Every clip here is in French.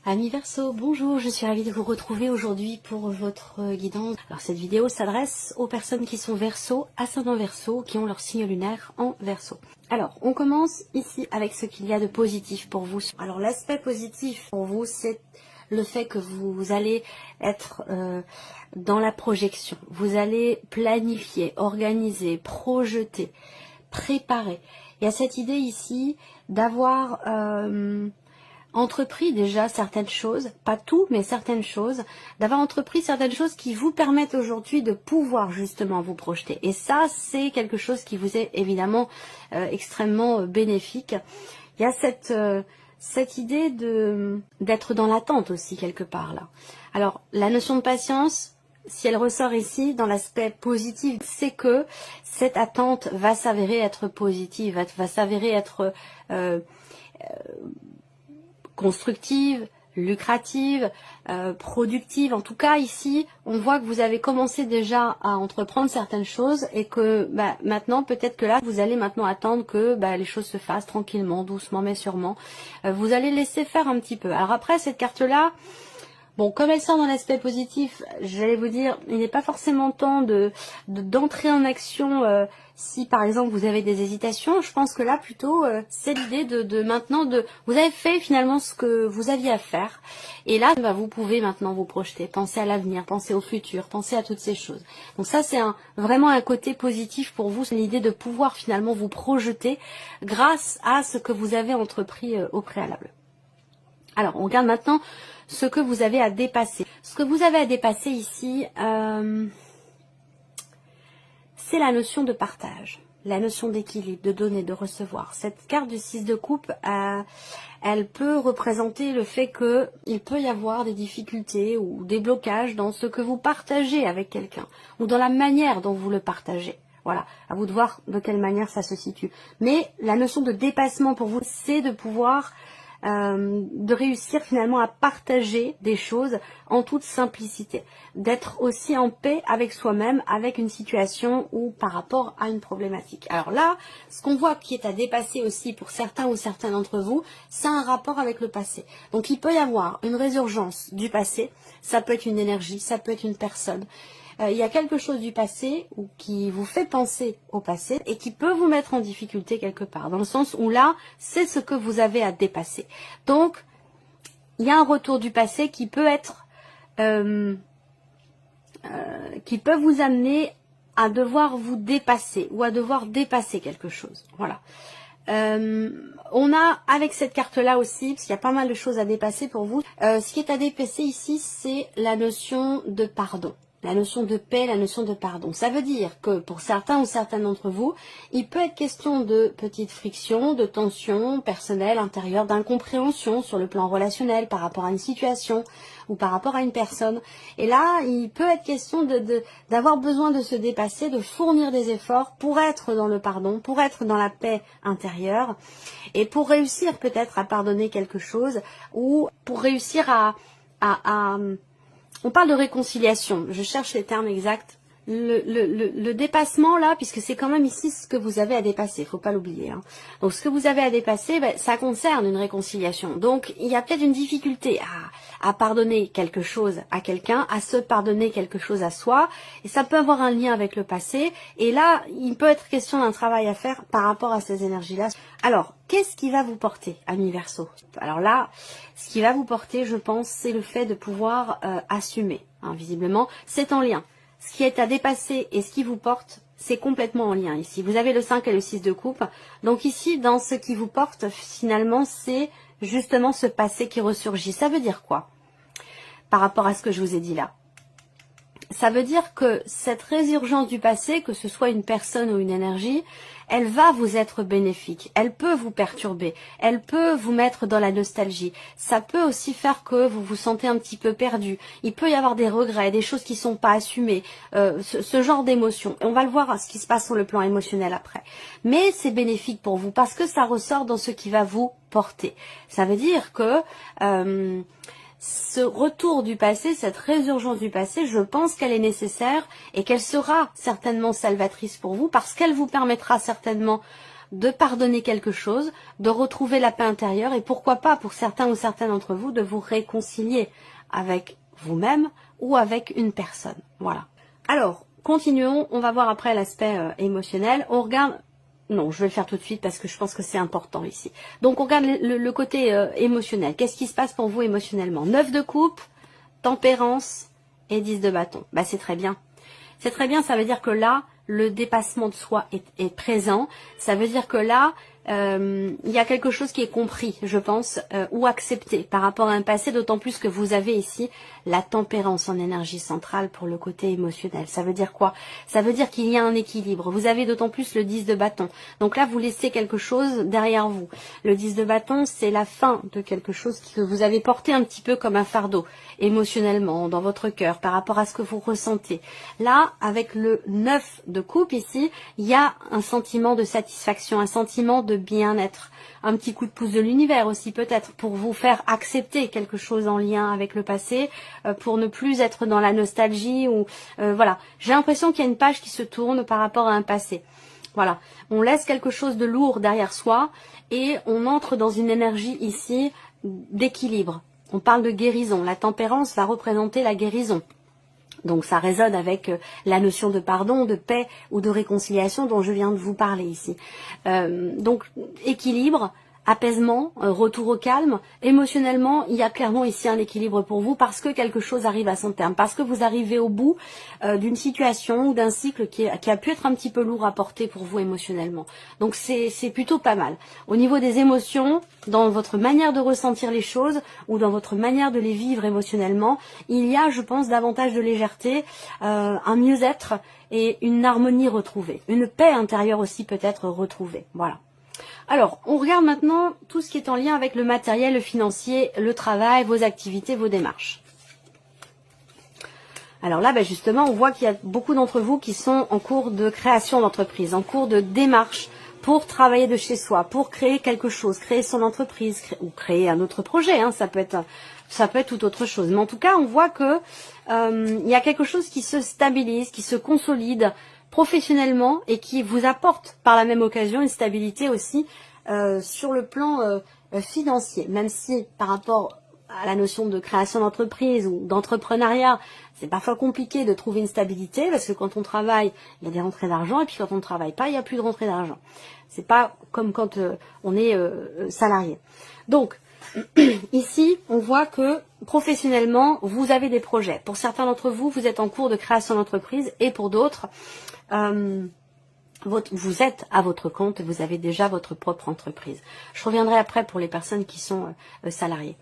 Amis Verseau, bonjour, je suis ravie de vous retrouver aujourd'hui pour votre guidance. Alors cette vidéo s'adresse aux personnes qui sont Verseau, ascendant Verseau, qui ont leur signe lunaire en Verseau. Alors, on commence ici avec ce qu'il y a de positif pour vous. Alors l'aspect positif pour vous, c'est le fait que vous allez être dans la projection. Vous allez planifier, organiser, projeter, préparer. Il y a cette idée ici d'avoir entrepris déjà certaines choses, pas tout, mais certaines choses, d'avoir entrepris certaines choses qui vous permettent aujourd'hui de pouvoir justement vous projeter. Et ça, c'est quelque chose qui vous est évidemment extrêmement bénéfique. Il y a cette idée d'être dans l'attente aussi quelque part là. Alors, la notion de patience, si elle ressort ici dans l'aspect positif, c'est que cette attente va s'avérer être positive, va s'avérer être constructive, lucrative, productive. En tout cas, ici, on voit que vous avez commencé déjà à entreprendre certaines choses et que maintenant, peut-être que là, vous allez maintenant attendre que les choses se fassent tranquillement, doucement, mais sûrement. Vous allez laisser faire un petit peu. Alors après, cette carte-là, bon, comme elle sort dans l'aspect positif, j'allais vous dire, il n'est pas forcément temps d'entrer en action si par exemple vous avez des hésitations. Je pense que là plutôt c'est l'idée de maintenant vous avez fait finalement ce que vous aviez à faire et là vous pouvez maintenant vous projeter, penser à l'avenir, penser au futur, penser à toutes ces choses. Donc ça c'est vraiment un côté positif pour vous, c'est l'idée de pouvoir finalement vous projeter grâce à ce que vous avez entrepris au préalable. Alors, on regarde maintenant ce que vous avez à dépasser. Ce que vous avez à dépasser ici, c'est la notion de partage, la notion d'équilibre, de donner, de recevoir. Cette carte du 6 de coupe, elle peut représenter le fait qu'il peut y avoir des difficultés ou des blocages dans ce que vous partagez avec quelqu'un ou dans la manière dont vous le partagez. Voilà, à vous de voir de quelle manière ça se situe. Mais la notion de dépassement pour vous, c'est de pouvoir de réussir finalement à partager des choses en toute simplicité, d'être aussi en paix avec soi-même, avec une situation ou par rapport à une problématique. Alors là, ce qu'on voit qui est à dépasser aussi pour certains ou certains d'entre vous, c'est un rapport avec le passé. Donc il peut y avoir une résurgence du passé, ça peut être une énergie, ça peut être une personne. Il y a quelque chose du passé ou qui vous fait penser au passé et qui peut vous mettre en difficulté quelque part, dans le sens où là, c'est ce que vous avez à dépasser. Donc, il y a un retour du passé qui peut être, qui peut vous amener à devoir vous dépasser ou à devoir dépasser quelque chose. Voilà. On a avec cette carte-là aussi, parce qu'il y a pas mal de choses à dépasser pour vous, ce qui est à dépasser ici, c'est la notion de pardon. La notion de paix, la notion de pardon. Ça veut dire que pour certains ou certaines d'entre vous, il peut être question de petites frictions, de tensions personnelles, intérieures, d'incompréhension sur le plan relationnel par rapport à une situation ou par rapport à une personne. Et là, il peut être question d'avoir besoin de se dépasser, de fournir des efforts pour être dans le pardon, pour être dans la paix intérieure et pour réussir peut-être à pardonner quelque chose ou pour réussir on parle de réconciliation, je cherche les termes exacts. Le dépassement là, puisque c'est quand même ici ce que vous avez à dépasser, il ne faut pas l'oublier. Hein. Donc ce que vous avez à dépasser, ça concerne une réconciliation. Donc il y a peut-être une difficulté à pardonner quelque chose à quelqu'un, à se pardonner quelque chose à soi, et ça peut avoir un lien avec le passé. Et là, il peut être question d'un travail à faire par rapport à ces énergies-là. Alors, qu'est-ce qui va vous porter, amis Verseau? Alors là, ce qui va vous porter, je pense, c'est le fait de pouvoir assumer. Hein, visiblement, c'est en lien. Ce qui est à dépasser et ce qui vous porte, c'est complètement en lien ici. Vous avez le 5 et le 6 de coupe. Donc ici, dans ce qui vous porte, finalement, c'est justement ce passé qui ressurgit. Ça veut dire quoi par rapport à ce que je vous ai dit là? Ça veut dire que cette résurgence du passé, que ce soit une personne ou une énergie, elle va vous être bénéfique, elle peut vous perturber, elle peut vous mettre dans la nostalgie. Ça peut aussi faire que vous vous sentez un petit peu perdu. Il peut y avoir des regrets, des choses qui ne sont pas assumées, ce genre d'émotions. Et on va le voir ce qui se passe sur le plan émotionnel après. Mais c'est bénéfique pour vous parce que ça ressort dans ce qui va vous porter. Ça veut dire que ce retour du passé, cette résurgence du passé, je pense qu'elle est nécessaire et qu'elle sera certainement salvatrice pour vous parce qu'elle vous permettra certainement de pardonner quelque chose, de retrouver la paix intérieure et pourquoi pas pour certains ou certaines d'entre vous de vous réconcilier avec vous-même ou avec une personne. Voilà. Alors, continuons, on va voir après l'aspect émotionnel. On regarde, non, je vais le faire tout de suite parce que je pense que c'est important ici. Donc on regarde le côté émotionnel. Qu'est-ce qui se passe pour vous émotionnellement? 9 de coupe, tempérance et 10 de bâton. Bah c'est très bien. C'est très bien, ça veut dire que là, le dépassement de soi est présent. Ça veut dire que là, il y a quelque chose qui est compris, je pense, ou accepté par rapport à un passé, d'autant plus que vous avez ici la tempérance en énergie centrale pour le côté émotionnel. Ça veut dire quoi? Ça veut dire qu'il y a un équilibre. Vous avez d'autant plus le 10 de bâton. Donc là, vous laissez quelque chose derrière vous. Le 10 de bâton, c'est la fin de quelque chose que vous avez porté un petit peu comme un fardeau, émotionnellement, dans votre cœur, par rapport à ce que vous ressentez. Là, avec le 9 de coupe ici, il y a un sentiment de satisfaction, un sentiment de bien-être, un petit coup de pouce de l'univers aussi peut-être pour vous faire accepter quelque chose en lien avec le passé, pour ne plus être dans la nostalgie ou voilà. J'ai l'impression qu'il y a une page qui se tourne par rapport à un passé. Voilà, on laisse quelque chose de lourd derrière soi et on entre dans une énergie ici d'équilibre. On parle de guérison. La tempérance va représenter la guérison. Donc ça résonne avec la notion de pardon, de paix ou de réconciliation dont je viens de vous parler ici. Donc équilibre, apaisement, retour au calme. Émotionnellement, il y a clairement ici un équilibre pour vous parce que quelque chose arrive à son terme, parce que vous arrivez au bout d'une situation ou d'un cycle qui a pu être un petit peu lourd à porter pour vous émotionnellement. Donc c'est plutôt pas mal. Au niveau des émotions, dans votre manière de ressentir les choses ou dans votre manière de les vivre émotionnellement, il y a, je pense, davantage de légèreté, un mieux-être et une harmonie retrouvée. Une paix intérieure aussi peut-être retrouvée. Voilà. Alors, on regarde maintenant tout ce qui est en lien avec le matériel, le financier, le travail, vos activités, vos démarches. Alors là, ben justement, on voit qu'il y a beaucoup d'entre vous qui sont en cours de création d'entreprise, en cours de démarche pour travailler de chez soi, pour créer quelque chose, créer son entreprise ou créer un autre projet. Hein, ça peut être tout autre chose. Mais en tout cas, on voit que il y a quelque chose qui se stabilise, qui se consolide professionnellement et qui vous apporte par la même occasion une stabilité aussi sur le plan financier, même si par rapport à la notion de création d'entreprise ou d'entrepreneuriat, c'est parfois compliqué de trouver une stabilité parce que quand on travaille, il y a des rentrées d'argent et puis quand on ne travaille pas, il n'y a plus de rentrées d'argent. C'est pas comme quand on est salarié. Donc, ici, on voit que professionnellement, vous avez des projets. Pour certains d'entre vous, vous êtes en cours de création d'entreprise et pour d'autres, vous êtes à votre compte, vous avez déjà votre propre entreprise. Je reviendrai après pour les personnes qui sont salariées.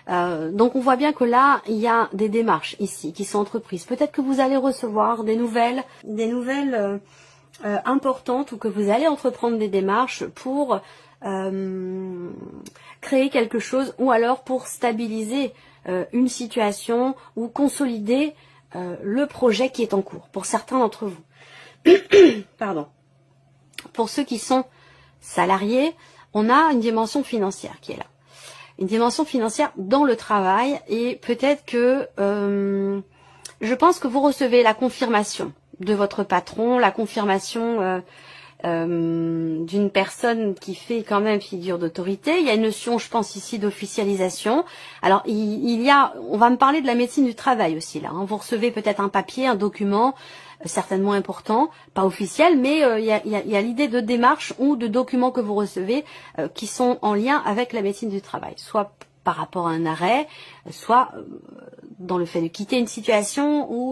Donc on voit bien que là, il y a des démarches ici qui sont entreprises. Peut-être que vous allez recevoir des nouvelles importantes ou que vous allez entreprendre des démarches pour créer quelque chose ou alors pour stabiliser une situation ou consolider le projet qui est en cours pour certains d'entre vous. Pardon. Pour ceux qui sont salariés, on a une dimension financière qui est là. Une dimension financière dans le travail et peut-être que je pense que vous recevez la confirmation de votre patron, la confirmation d'une personne qui fait quand même figure d'autorité. Il y a une notion, je pense ici, d'officialisation. Alors, on va me parler de la médecine du travail aussi là. Hein. Vous recevez peut-être un papier, un document, certainement important, pas officiel, mais il y a l'idée de démarche ou de documents que vous recevez qui sont en lien avec la médecine du travail, soit par rapport à un arrêt, soit dans le fait de quitter une situation ou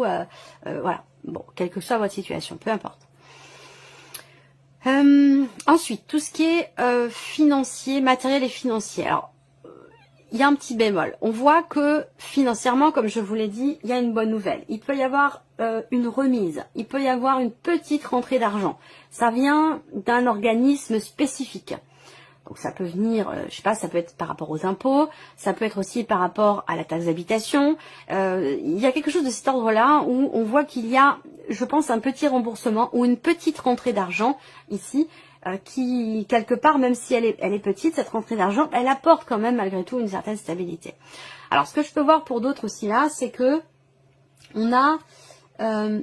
voilà, bon, quelle que soit votre situation, peu importe. Ensuite, tout ce qui est financier, matériel et financier. Alors, il y a un petit bémol. On voit que financièrement, comme je vous l'ai dit, il y a une bonne nouvelle. Il peut y avoir une remise. Il peut y avoir une petite rentrée d'argent. Ça vient d'un organisme spécifique. Donc ça peut venir, je sais pas, ça peut être par rapport aux impôts, ça peut être aussi par rapport à la taxe d'habitation. Il y a quelque chose de cet ordre-là où on voit qu'il y a, je pense, un petit remboursement ou une petite rentrée d'argent ici qui, quelque part, même si elle est petite, cette rentrée d'argent, elle apporte quand même malgré tout une certaine stabilité. Alors ce que je peux voir pour d'autres aussi là, c'est que on a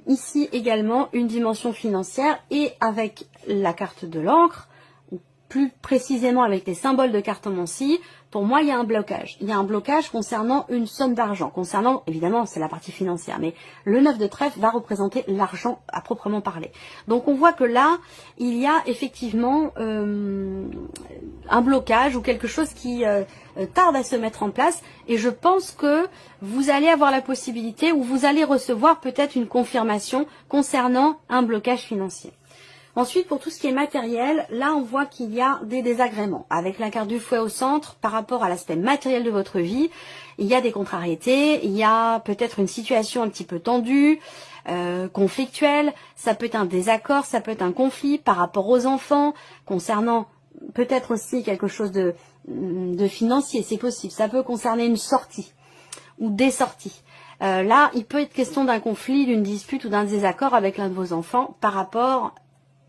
ici également une dimension financière et avec la carte de l'encre, plus précisément avec les symboles de cartomancie, pour moi, il y a un blocage. Il y a un blocage concernant une somme d'argent. Concernant, évidemment, c'est la partie financière, mais le 9 de trèfle va représenter l'argent à proprement parler. Donc, on voit que là, il y a effectivement un blocage ou quelque chose qui tarde à se mettre en place. Et je pense que vous allez avoir la possibilité ou vous allez recevoir peut-être une confirmation concernant un blocage financier. Ensuite, pour tout ce qui est matériel, là, on voit qu'il y a des désagréments. Avec la carte du fouet au centre, par rapport à l'aspect matériel de votre vie, il y a des contrariétés, il y a peut-être une situation un petit peu tendue, conflictuelle, ça peut être un désaccord, ça peut être un conflit par rapport aux enfants, concernant peut-être aussi quelque chose de financier, c'est possible. Ça peut concerner une sortie ou des sorties. Là, il peut être question d'un conflit, d'une dispute ou d'un désaccord avec l'un de vos enfants par rapport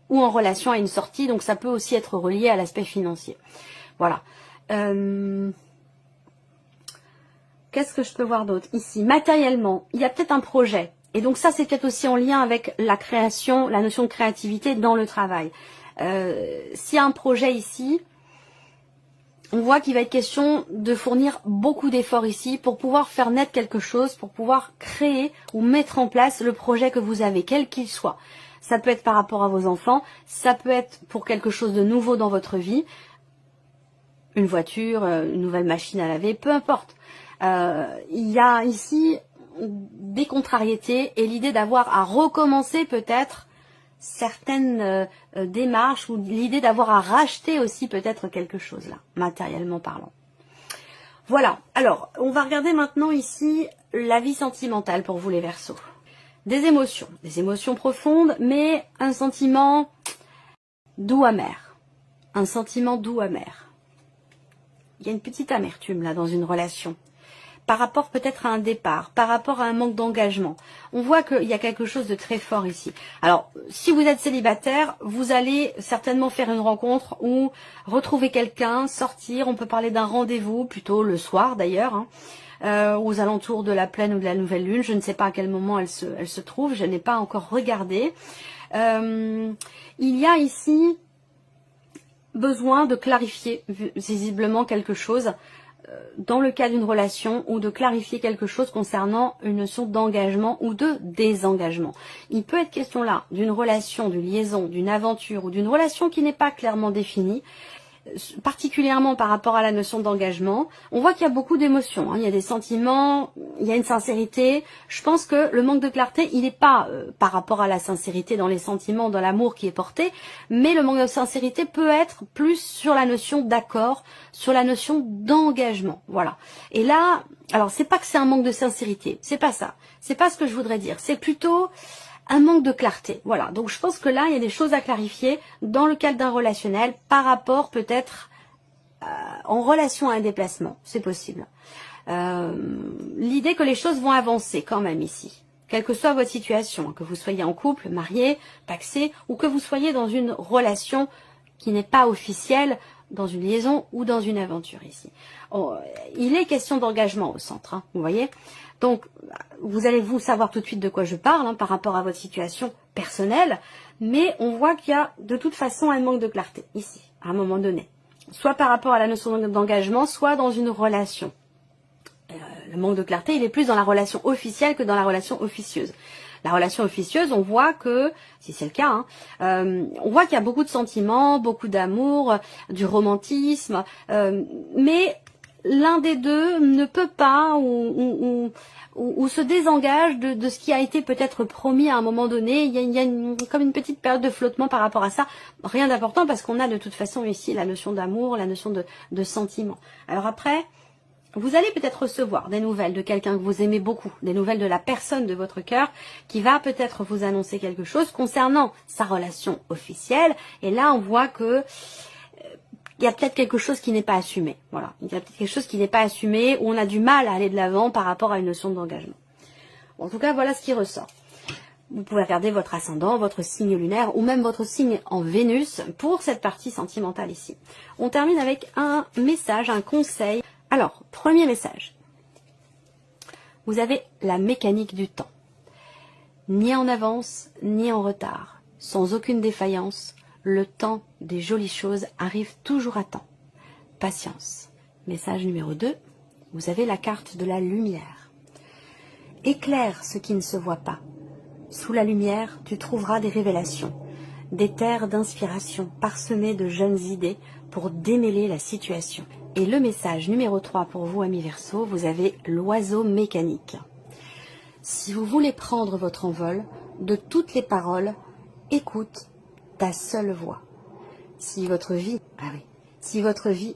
ou en relation à une sortie, donc ça peut aussi être relié à l'aspect financier. Voilà. Qu'est-ce que je peux voir d'autre ici? Matériellement, il y a peut-être un projet. Et donc ça, c'est peut-être aussi en lien avec la création, la notion de créativité dans le travail. S'il y a un projet ici, on voit qu'il va être question de fournir beaucoup d'efforts ici pour pouvoir faire naître quelque chose, pour pouvoir créer ou mettre en place le projet que vous avez, quel qu'il soit. Ça peut être par rapport à vos enfants, ça peut être pour quelque chose de nouveau dans votre vie, une voiture, une nouvelle machine à laver, peu importe. Il y a ici des contrariétés et l'idée d'avoir à recommencer peut-être certaines démarches ou l'idée d'avoir à racheter aussi peut-être quelque chose là, matériellement parlant. Voilà, alors on va regarder maintenant ici la vie sentimentale pour vous les Verseaux. Des émotions profondes, mais un sentiment doux amer. Un sentiment doux amer. Il y a une petite amertume là dans une relation. Par rapport peut-être à un départ, par rapport à un manque d'engagement. On voit qu'il y a quelque chose de très fort ici. Alors, si vous êtes célibataire, vous allez certainement faire une rencontre ou retrouver quelqu'un, sortir. On peut parler d'un rendez-vous, plutôt le soir d'ailleurs, hein. Aux alentours de la pleine ou de la nouvelle lune. Je ne sais pas à quel moment elle se trouve, je n'ai pas encore regardé. Il y a ici besoin de clarifier visiblement quelque chose dans le cas d'une relation ou de clarifier quelque chose concernant une notion d'engagement ou de désengagement. Il peut être question là d'une relation, d'une liaison, d'une aventure ou d'une relation qui n'est pas clairement définie, particulièrement par rapport à la notion d'engagement. On voit qu'il y a beaucoup d'émotions, hein. Il y a des sentiments, il y a une sincérité. Je pense que le manque de clarté, il n'est pas par rapport à la sincérité dans les sentiments, dans l'amour qui est porté, mais le manque de sincérité peut être plus sur la notion d'accord, sur la notion d'engagement. Voilà. Et là, alors c'est pas que c'est un manque de sincérité, c'est pas ça. C'est pas ce que je voudrais dire. C'est plutôt un manque de clarté. Voilà, donc je pense que là, il y a des choses à clarifier dans le cadre d'un relationnel par rapport peut-être en relation à un déplacement. C'est possible. L'idée que les choses vont avancer quand même ici. Quelle que soit votre situation, que vous soyez en couple, marié, pacsé, ou que vous soyez dans une relation qui n'est pas officielle, dans une liaison ou dans une aventure ici. Oh, il est question d'engagement au centre, hein, vous voyez. Donc, vous allez vous savoir tout de suite de quoi je parle, hein, par rapport à votre situation personnelle, mais on voit qu'il y a de toute façon un manque de clarté ici, à un moment donné. Soit par rapport à la notion d'engagement, soit dans une relation. Le manque de clarté, il est plus dans la relation officielle que dans la relation officieuse. La relation officieuse, on voit que, si c'est le cas, hein, on voit qu'il y a beaucoup de sentiments, beaucoup d'amour, du romantisme, mais l'un des deux ne peut pas ou se désengage de ce qui a été peut-être promis à un moment donné. Il y a comme une petite période de flottement par rapport à ça. Rien d'important parce qu'on a de toute façon ici la notion d'amour, la notion de sentiment. Alors après, vous allez peut-être recevoir des nouvelles de quelqu'un que vous aimez beaucoup, des nouvelles de la personne de votre cœur qui va peut-être vous annoncer quelque chose concernant sa relation officielle. Et là, on voit que il y a peut-être quelque chose qui n'est pas assumé. Voilà, il y a peut-être quelque chose qui n'est pas assumé, où on a du mal à aller de l'avant par rapport à une notion d'engagement. Bon, en tout cas, voilà ce qui ressort. Vous pouvez regarder votre ascendant, votre signe lunaire ou même votre signe en Vénus pour cette partie sentimentale ici. On termine avec un message, un conseil. Alors, premier message. Vous avez la mécanique du temps. Ni en avance, ni en retard. Sans aucune défaillance. Le temps des jolies choses arrive toujours à temps. Patience. Message numéro 2. Vous avez la carte de la lumière. Éclaire ce qui ne se voit pas. Sous la lumière, tu trouveras des révélations, des terres d'inspiration parsemées de jeunes idées pour démêler la situation. Et le message numéro 3 pour vous, amis Verseau, vous avez l'oiseau mécanique. Si vous voulez prendre votre envol, de toutes les paroles, écoute ta seule voix. Si votre vie,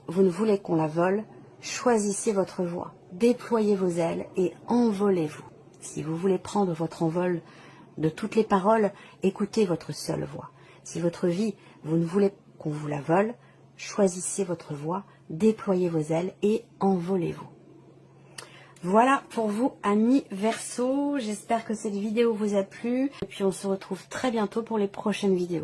vous ne voulez qu'on la vole, choisissez votre voix, déployez vos ailes et envolez-vous. Si vous voulez prendre votre envol de toutes les paroles, écoutez votre seule voix. Si votre vie, vous ne voulez qu'on vous la vole, choisissez votre voix, déployez vos ailes et envolez-vous. Voilà pour vous, amis Verseau. J'espère que cette vidéo vous a plu. Et puis on se retrouve très bientôt pour les prochaines vidéos.